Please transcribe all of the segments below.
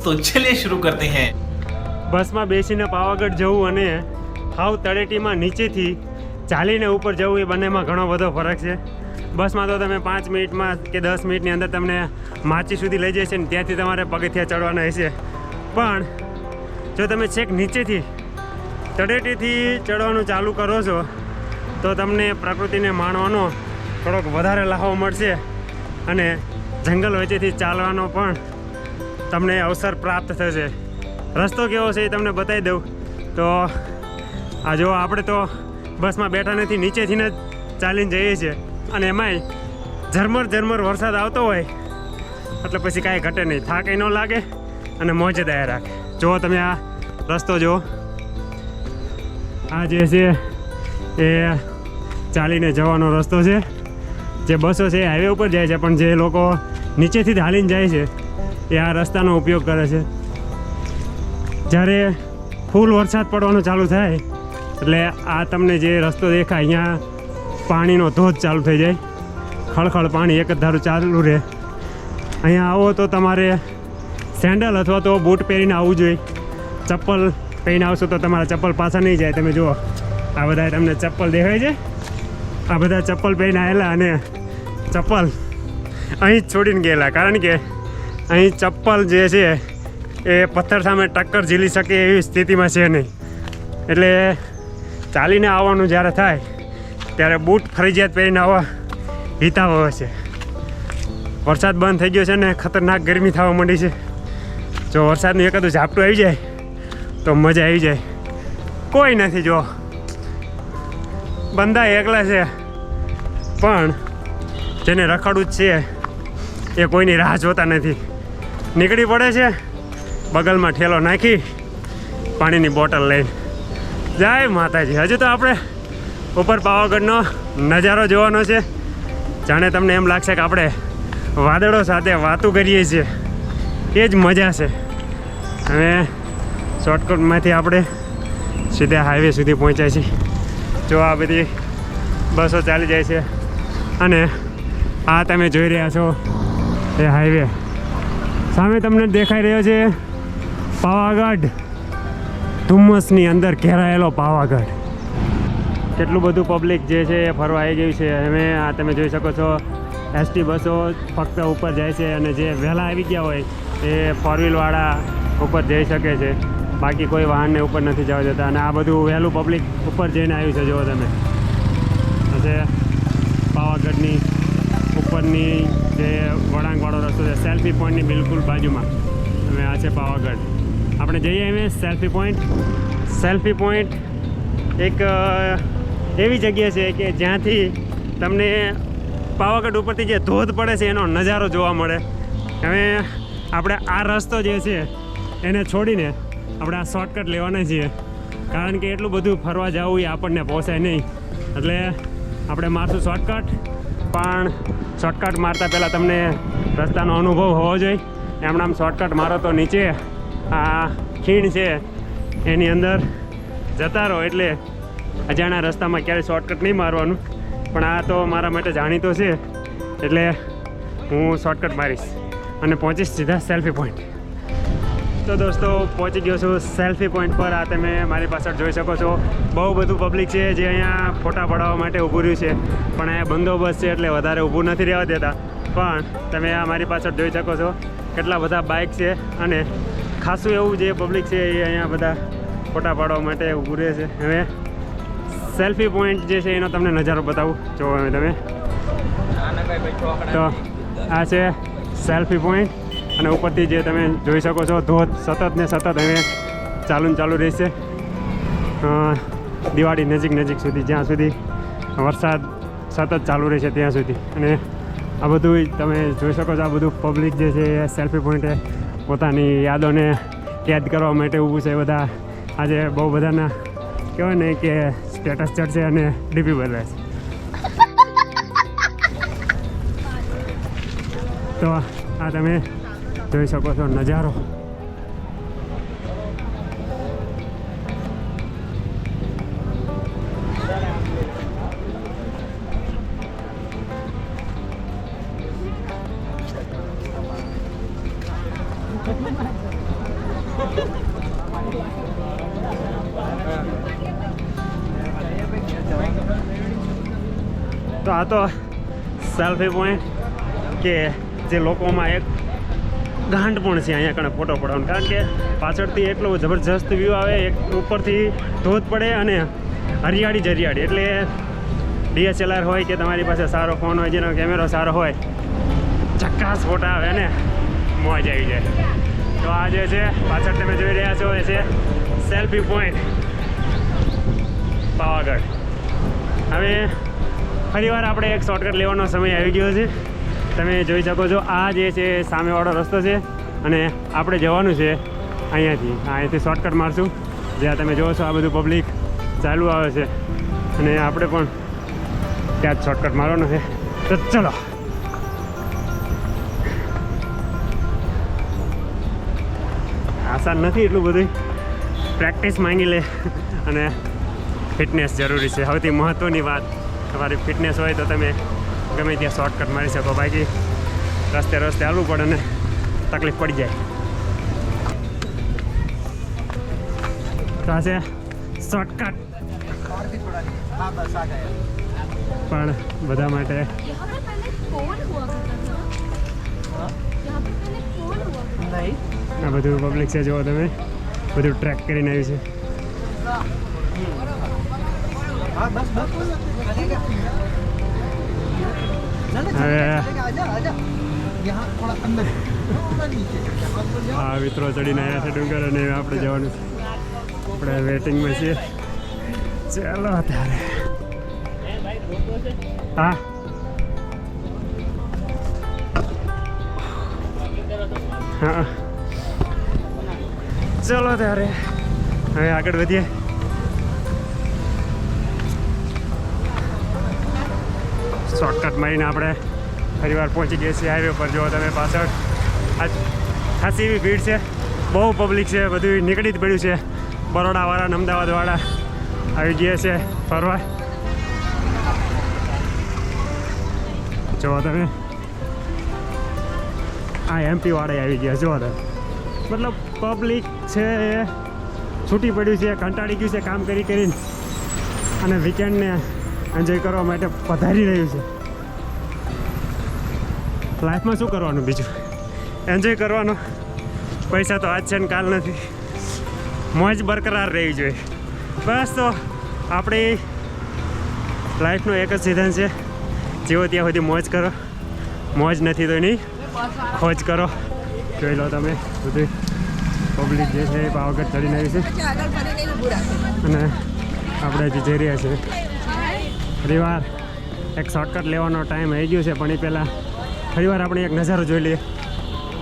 तो चलिए शुरू करते हैं। બસમાં બેસીને પાવાગઢ જવું અને હાવ તળેટીમાં નીચેથી ચાલીને ઉપર જવું એ બંનેમાં ઘણો બધો ફરક છે. બસમાં તો તમે 5 મિનિટમાં કે 10 મિનિટની અંદર તમને માચી સુધી લઈ જશે ને ત્યાંથી તમારે પગથિયા ચડવાના હશે. પણ જો તમે છેક નીચેથી તળેટીથી ચડવાનું ચાલુ કરો છો તો તમને પ્રકૃતિને માણવાનો થોડોક વધારે લાહો મળશે અને જંગલ વચ્ચેથી ચાલવાનો પણ તમને અવસર પ્રાપ્ત થશે. રસ્તો કેવો છે એ તમને બતાવી દઉં. તો આ જો આપણે તો બસમાં બેઠા નથી, નીચેથી જ ચાલીને જઈએ છીએ અને એમાંય ઝરમર વરસાદ આવતો હોય એટલે પછી કાંઈ ઘટે નહીં, થાકે ન લાગે અને મોજે દાયા રાખે. જુઓ તમે આ રસ્તો જુઓ, આ જે છે એ ચાલીને જવાનો રસ્તો છે. જે બસો છે એ હાઈવે ઉપર જાય છે, પણ જે લોકો નીચેથી જ હાલીને જાય છે એ આ રસ્તાનો ઉપયોગ કરે છે. જ્યારે ફૂલ વરસાદ પડવાનો ચાલુ થાય એટલે આ તમને જે રસ્તો દેખાય અહીંયા પાણીનો ધોધ ચાલુ થઈ જાય. ખળખળ પાણી એક જ ધારું ચાલુ રહે. અહીંયા આવો તો તમારે સેન્ડલ અથવા તો બૂટ પહેરીને આવવું જોઈએ. ચપ્પલ પહેરીને આવશો તો તમારા ચપ્પલ પાછા નહીં જાય. તમે જુઓ આ બધા તમને ચપ્પલ દેખાય છે, આ બધા ચપ્પલ પહેરીને આવેલા અને ચપ્પલ અહીં જ છોડીને ગયેલા, કારણ કે અહીં ચપ્પલ જે છે એ પથ્થર સામે ટક્કર ઝીલી શકે એવી સ્થિતિમાં છે નહીં. એટલે ચાલીને આવવાનું જ્યારે થાય ત્યારે બૂટ ફરજિયાત પહેરીને આવવા હિતાવહ છે. વરસાદ બંધ થઈ ગયો છે ને ખતરનાક ગરમી થવા માંડી છે. જો વરસાદનું એકાદું ઝાપટું આવી જાય તો મજા આવી જાય. કોઈ નથી, જો બંદા એકલા છે, પણ જેને રખડવું જ છે એ કોઈની રાહ જોતા નથી. નીકળી પડે છે બગલમાં ઠેલો નાખી પાણીની બોટલ લઈને. જય માતાજી. હજુ તો આપણે ઉપર પાવાગઢનો નજારો જોવાનો છે. જાણે તમને એમ લાગશે કે આપણે વાદળો સાથે વાતું કરીએ છીએ, એ જ મજા છે. હવે શોર્ટકટમાંથી આપણે સીધા હાઈવે સુધી પહોંચ્યા છીએ. જો આ બધી બસો ચાલી જાય છે અને આ તમે જોઈ રહ્યા છો એ હાઈવે. સામે તમને દેખાઈ રહ્યો છે પાવાગઢ, ધુમ્મસની અંદર ઘેરાયેલો પાવાગઢ. કેટલું બધું પબ્લિક જે છે એ ફરવા આવી ગયું છે. હવે આ તમે જોઈ શકો છો એસટી બસો ફક્ત ઉપર જાય છે અને જે વહેલા આવી ગયા હોય એ ફોર વ્હીલવાળા ઉપર જઈ શકે છે, બાકી કોઈ વાહનને ઉપર નથી જવા દેતા. અને આ બધું વહેલું પબ્લિક ઉપર જઈને આવ્યું છે. જુઓ તમે, આજે પાવાગઢની ઉપરની જે વળાંકવાળો રસ્તો છે, સેલ્ફી પોઈન્ટની બિલકુલ બાજુમાં હવે આ છે પાવાગઢ. આપણે જઈએ હવે સેલ્ફી પોઈન્ટ. સેલ્ફી પોઈન્ટ એક એવી જગ્યા છે કે જ્યાંથી તમને પાવાગઢ ઉપરથી જે ધોધ પડે છે એનો નજારો જોવા મળે. હવે આપણે આ રસ્તો જે છે એને છોડીને આપણે આ શોર્ટકટ લેવાના છીએ, કારણ કે એટલું બધું ફરવા જવું એ આપણને પોસાય નહીં. એટલે આપણે મારશું શોર્ટકટ, પણ શોર્ટકટ મારતા પહેલાં તમને રસ્તાનો અનુભવ હોવો જોઈએ. એમણામ શોર્ટકટ મારો તો નીચે આ ખીણ છે એની અંદર જતા રહો, એટલે અજાણ્યા રસ્તામાં ક્યારેય શોર્ટકટ નહીં મારવાનું. પણ આ તો મારા માટે જાણીતો છે એટલે હું શોર્ટકટ મારીશ અને પહોંચીશ સીધા સેલ્ફી પોઈન્ટ. તો દોસ્તો પહોંચી ગયો છું સેલ્ફી પોઈન્ટ પર. આ તમે મારી પાછળ જોઈ શકો છો બહુ બધું પબ્લિક છે જે અહીંયા ફોટા પડાવવા માટે ઊભું રહ્યું છે, પણ અહીંયા બંદોબસ્ત છે એટલે વધારે ઊભું નથી રહેવા દેતા. પણ તમે આ મારી પાછળ જોઈ શકો છો કેટલા બધા બાઇક છે અને ખાસું એવું જે પબ્લિક છે એ અહીંયા બધા ફોટા પાડવા માટે ઊભું રહે છે. હવે સેલ્ફી પોઈન્ટ જે છે એનો તમને નજારો બતાવું. જો હવે તમે, તો આ છે સેલ્ફી પોઈન્ટ અને ઉપરથી જે તમે જોઈ શકો છો ધોધ સતત ને સતત હવે ચાલુ રહેશે દિવાળી નજીક સુધી, જ્યાં સુધી વરસાદ સતત ચાલુ રહેશે ત્યાં સુધી. અને આ બધું તમે જોઈ શકો છો, આ બધું પબ્લિક જે છે એ સેલ્ફી પોઈન્ટે પોતાની યાદોને કેદ કરવા માટે ઊભું છે. બધા આજે બહુ બધાના કહેવાય ને કે સ્ટેટસ ચડશે અને ડીપી બદલાશે. તો આ તમે જોઈ શકો છો નજારો. તો આ તો સેલ્ફી પોઈન્ટ કે જે લોકોમાં એક ગાંઠ પણ છે અહીંયા કણે ફોટો પડવાનું, કારણ કે પાછળથી એટલો જબરજસ્ત વ્યૂ આવે, એક ઉપરથી ધોધ પડે અને હરિયાળી જ હરિયાળી. એટલે DSLR હોય કે તમારી પાસે સારો ફોન હોય, જેનો કેમેરો સારો હોય, ચક્કાસ ફોટા આવે ને મોજ આવી જાય. તો આ જે છે પાછળ તમે જોઈ રહ્યા છો એ છે સેલ્ફી પોઈન્ટ પાવાગઢ. હવે ફરીવાર આપણે એક શોર્ટકટ લેવાનો સમય આવી ગયો છે. તમે જોઈ શકો છો આ જે છે સામેવાળો રસ્તો છે અને આપણે જવાનું છે અહીંયાથી શોર્ટકટ મારશું. જ્યાં તમે જોવો છો આ બધું પબ્લિક ચાલુ આવે છે અને આપણે પણ ત્યાં જ શોર્ટકટ મારવાનો છે. તો ચલો. આસાન નથી એટલું બધું, પ્રેક્ટિસ માંગી લે અને ફિટનેસ જરૂરી છે. સૌથી મહત્ત્વની વાત, તમારી ફિટનેસ હોય તો તમે ગમે ત્યાં શોર્ટકટ મારી શકો, બાકી રસ્તે હાલવું પડે ને તકલીફ પડી જાય. તો આ છે શોર્ટકટ પણ બધા માટે. આ બધું પબ્લિક છે, જુઓ તમે, બધું ટ્રેક કરીને આવ્યું છે. હા મિત્રો ચડીને આવ્યા છે ડુંગર અને આપણે જવાનું છે. આપણે વેટિંગમાં છીએ. ચાલો અત્યારે હા હા ચલો ત્યારે હવે આગળ વધીએ. શોર્ટકટ મારીને આપણે ફરીવાર પહોંચી ગયા છીએ હાઈવે પર. જો તમે પાછળ આજ ખાસી એવી ભીડ છે, બહુ પબ્લિક છે, બધું નીકળી જ પડ્યું છે. બરોડાવાળા ને અમદાવાદવાળા આવી ગયા છે ફરવા. જો તમે આ MP વાળા આવી ગયા. જો તમે મતલબ પબ્લિક છે એ છૂટી પડ્યું છે, કંટાળી ગયું છે કામ કરીને અને વીકેન્ડને એન્જોય કરવા માટે પધારી રહ્યું છે. લાઈફમાં શું કરવાનું બીજું, એન્જોય કરવાનો. પૈસા તો આજ છે ને કાલ નથી, મોજ બરકરાર રહેવી જોઈએ બસ. તો આપણી લાઈફનો એક જ સિદ્ધાંત છે, જેવો ત્યાં સુધી મોજ કરો, મોજ નથી તો નહીં ખોજ કરો. જોઈ લો તમે બધું પબ્લિક જે છે એ પાવાગઢ ચડીને આવી છે અને આપણે હજી જઈ રહ્યા છીએ. ફરીવાર એક શોર્ટકટ લેવાનો ટાઈમ આવી ગયો છે, પણ એ પહેલાં ફરીવાર આપણે એક નજારો જોઈ લઈએ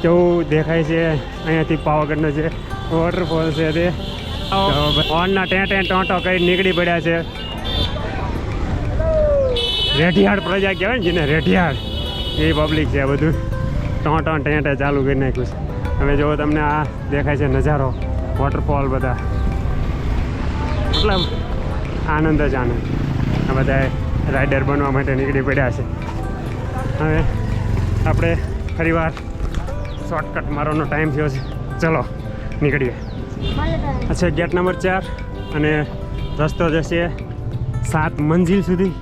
કેવું દેખાય છે. અહીંયાથી પાવાગઢનો જે વોટરફોલ છે તે ઓનના ટોંટો કરી નીકળી પડ્યા છે. રેઢિયાળ પ્રજા કહેવાય ને જેને, રેઢિયાળ એ પબ્લિક છે. બધું ટોંટે ચાલુ કરી નાખ્યું છે. હવે જો તમને આ દેખાય છે નજારો, વોટરફોલ, બધા મતલબ આનંદ જ આનંદ. આ બધા રાઇડર બનવા માટે નીકળી પડ્યા છે. હવે આપણે ફરીવાર શોર્ટકટ મારવાનો ટાઈમ થયો છે. ચલો નીકળીએ. અચ્છા, ગેટ નંબર 4 અને રસ્તો જશે 7 મંજિલ સુધી.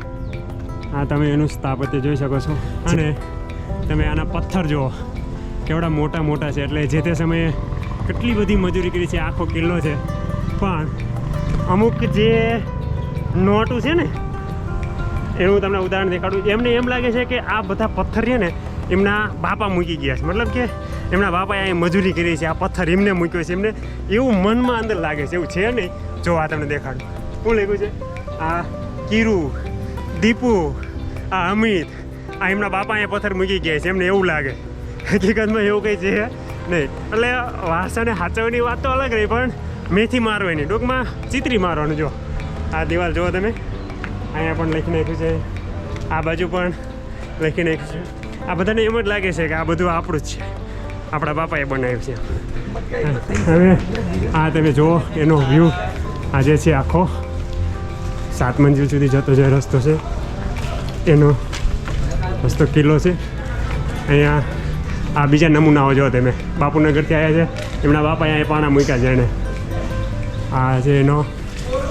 આ તમે એનું સ્થાપત્ય જોઈ શકો છો અને તમે આના પથ્થર જુઓ કેવડા મોટા મોટા છે. એટલે જે તે સમયે કેટલી બધી મજૂરી કરી છે. આખો કિલ્લો છે, પણ અમુક જે નોટું છે ને એનું તમને ઉદાહરણ દેખાડું. એમને એમ લાગે છે કે આ બધા પથ્થર છે ને એમના બાપા મૂકી ગયા છે, મતલબ કે એમના બાપાએ અહીં મજૂરી કરી છે, આ પથ્થર એમને મૂક્યો છે. એમને એવું મનમાં અંદર લાગે છે, એવું છે નહીં. જો આ તમને દેખાડું, શું લખ્યું છે? આ કીરુ, દીપુ, આ અમિત, આ એમના બાપા અહીંયા પથ્થર મૂકી ગયા છે, એમને એવું લાગે. હકીકતમાં એવું કંઈ છે નહીં. એટલે વારસાને સાચવવાની વાત તો અલગ રહી, પણ મેથી મારવાની, ટૂંકમાં ચિત્રી મારવાનું. જો આ દિવાલ જુઓ તમે, અહીંયા પણ લખી નાખ્યું છે, આ બાજુ પણ લખી નાખ્યું છે. આ બધાને એમ જ લાગે છે કે આ બધું આપણું જ છે, આપણા બાપાએ બનાવ્યું છે. હવે આ તમે જુઓ એનો વ્યૂ, આ જે છે આખો 7 મંજિલ સુધી જતો જે રસ્તો છે એનો રસ્તો કિલ્લો છે. અહીંયા આ બીજા નમૂનાઓ જો તમે બાપુનગરથી આવ્યા છે, એમના બાપા અહીંયા પાણા મૂક્યા છે એને. આ છે એનો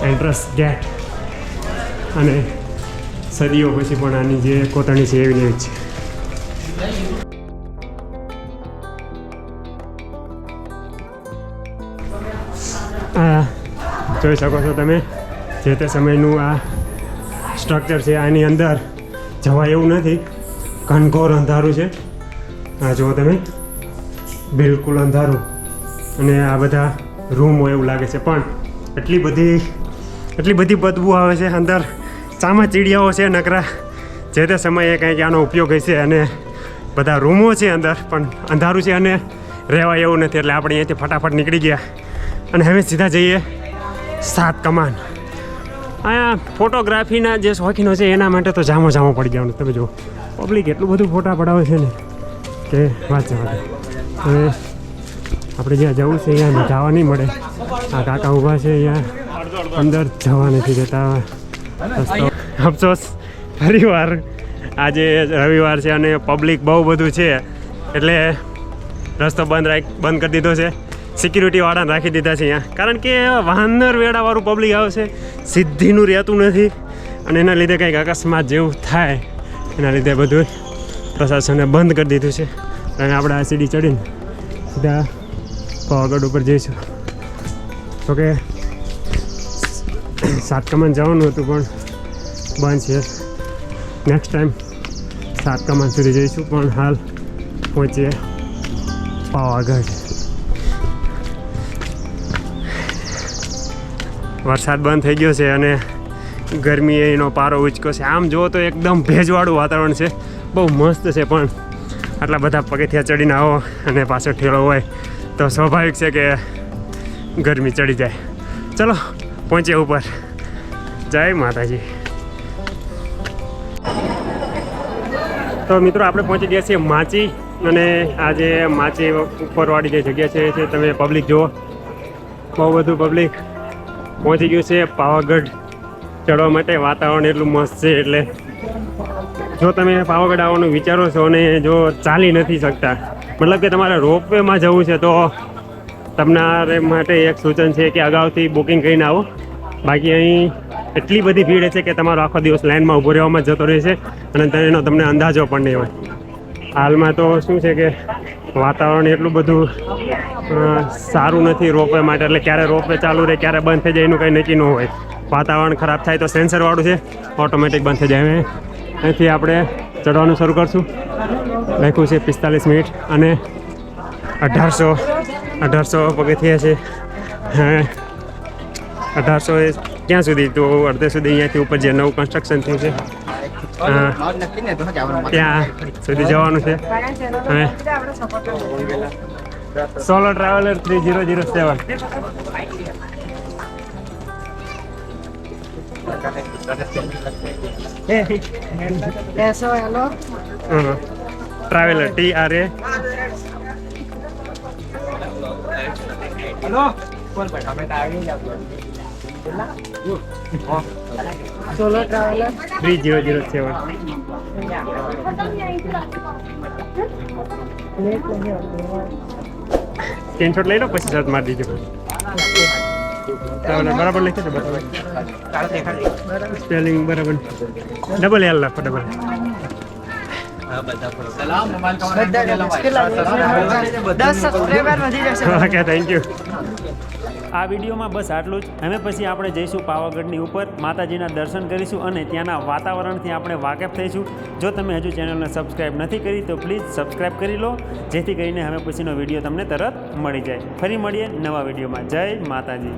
એન્ટ્રન્સ ગેટ અને સદીઓ પછી પણ આની જે કોતરણી છે એવી જ છે. આ જોઈ શકો છો તમે જે તે સમયનું આ સ્ટ્રક્ચર છે. આની અંદર જવાય એવું નથી, ઘનઘોર અંધારું છે. આ જુઓ તમે, બિલકુલ અંધારું. અને આ બધા રૂમ હોય એવું લાગે છે, પણ એટલી બધી બદબુ આવે છે અંદર. ચામાં ચીડિયાઓ છે નકરા. જે તે સમયે કંઈક આનો ઉપયોગ હશે અને બધા રૂમો છે અંદર, પણ અંધારું છે અને રહેવાય એવું નથી. એટલે આપણે અહીંયાથી ફટાફટ નીકળી ગયા અને હવે સીધા જઈએ 7 કમાન. અહીંયા ફોટોગ્રાફીના જે શોખીનો છે એના માટે તો જામો પડી જવાનું. તમે જુઓ, પબ્લિક એટલું બધું ફોટા પડાવે છે ને કે વાત જવા દે. હવે આપણે જ્યાં જવું છે અહીંયા જવા નહીં મળે. આ કાકા ઊભા છે અહીંયા, અંદર જવા નથી દેતા. અફસોસ ફરીવાર આજે રવિવાર છે અને પબ્લિક બહુ બધું છે એટલે રસ્તો બંધ કરી દીધો છે. સિક્યુરિટીવાળાને રાખી દીધા છે અહીંયા, કારણ કે વાનર વેડાવાળું પબ્લિક આવશે, સિદ્ધિનું રહેતું નથી. અને એના લીધે કંઈક અકસ્માત જેવું થાય, એના લીધે બધું પ્રશાસને બંધ કરી દીધું છે. અને આપણે આ સીડી ચડીને સીધા પાવાગઢ ઉપર જઈશું. તો કે 7 કમાન જવાનું હતું પણ બંધ છે. નેક્સ્ટ ટાઈમ 7 કમાન સુધી જઈશું, પણ હાલ પહોંચીએ પાવાગઢ. વરસાદ બંધ થઈ ગયો છે અને ગરમી એનો પારો ઉચક્યો છે. આમ જુઓ તો એકદમ ભેજવાળું વાતાવરણ છે, બહુ મસ્ત છે. પણ આટલા બધા પગથિયા ચડીને આવો અને પાછો ઠેલો હોય તો સ્વાભાવિક છે કે ગરમી ચડી જાય. ચલો પહોંચીએ ઉપર. જય માતાજી. તો મિત્રો આપણે પહોંચી ગયા છીએ માચી. અને આ જે માચી ઉપરવાળી જે જગ્યા છે તમે પબ્લિક જુઓ, બહુ બધું પબ્લિક પહોંચી ગયું છે પાવાગઢ ચડવા માટે. વાતાવરણ એટલું મસ્ત છે એટલે જો તમે પાવાગઢ આવવાનું વિચારો છો અને જો ચાલી નથી શકતા, મતલબ કે તમારે રોપવેમાં જવું છે, તો તમારે માટે એક સૂચન છે કે અગાઉથી બુકિંગ કરીને આવો. બાકી અહીં એટલી બધી ભીડ છે કે તમારો આખો દિવસ લાઇનમાં ઊભો રહેવામાં જતો રહેશે અને એનો તમને અંદાજો પણ નહીં હોય. હાલમાં તો શું છે કે વાતાવરણ એટલું બધું સારું નથી રોપવે માટે, એટલે ક્યારે રોપવે ચાલુ રહે ક્યારે બંધ થઈ જાય એનું કંઈ નક્કી ન હોય. વાતાવરણ ખરાબ થાય તો સેન્સરવાળું છે, ઓટોમેટિક બંધ થઈ જાય. અહીંથી આપણે ચડવાનું શરૂ કરશું. લખ્યું છે 45 મિનિટ અને 1800 પગથિયા છે. 1800 ક્યાં સુધી? તો અડધે સુધી અહીંયાથી ઉપર જે નવું કન્સ્ટ્રક્શન થયું છે ત્યાં સુધી જવાનું છે. હવે solo traveller 3007. Traveller TRA. Solo traveller 3007. Screenshot લઈ લો પછી સર્ચ મારી દીજો. બરાબર લખે છે, બરાબર સ્પેલિંગ બરાબર. ડબલ એલ લખો, ડબલ. Okay, thank you. આ વિડીયોમાં બસ આટલું જ. હવે પછી આપણે જઈશું પાવાગઢની ઉપર, માતાજીના દર્શન કરીશું અને ત્યાંના વાતાવરણથી આપણે વાકેફ થઈશું. જો તમે હજુ ચેનલને સબસ્ક્રાઈબ નથી કરી તો પ્લીઝ સબસ્ક્રાઈબ કરી લો, જેથી કરીને હવે પછીનો વિડીયો તમને તરત મળી જાય. ફરી મળીએ નવા વિડીયોમાં. જય માતાજી.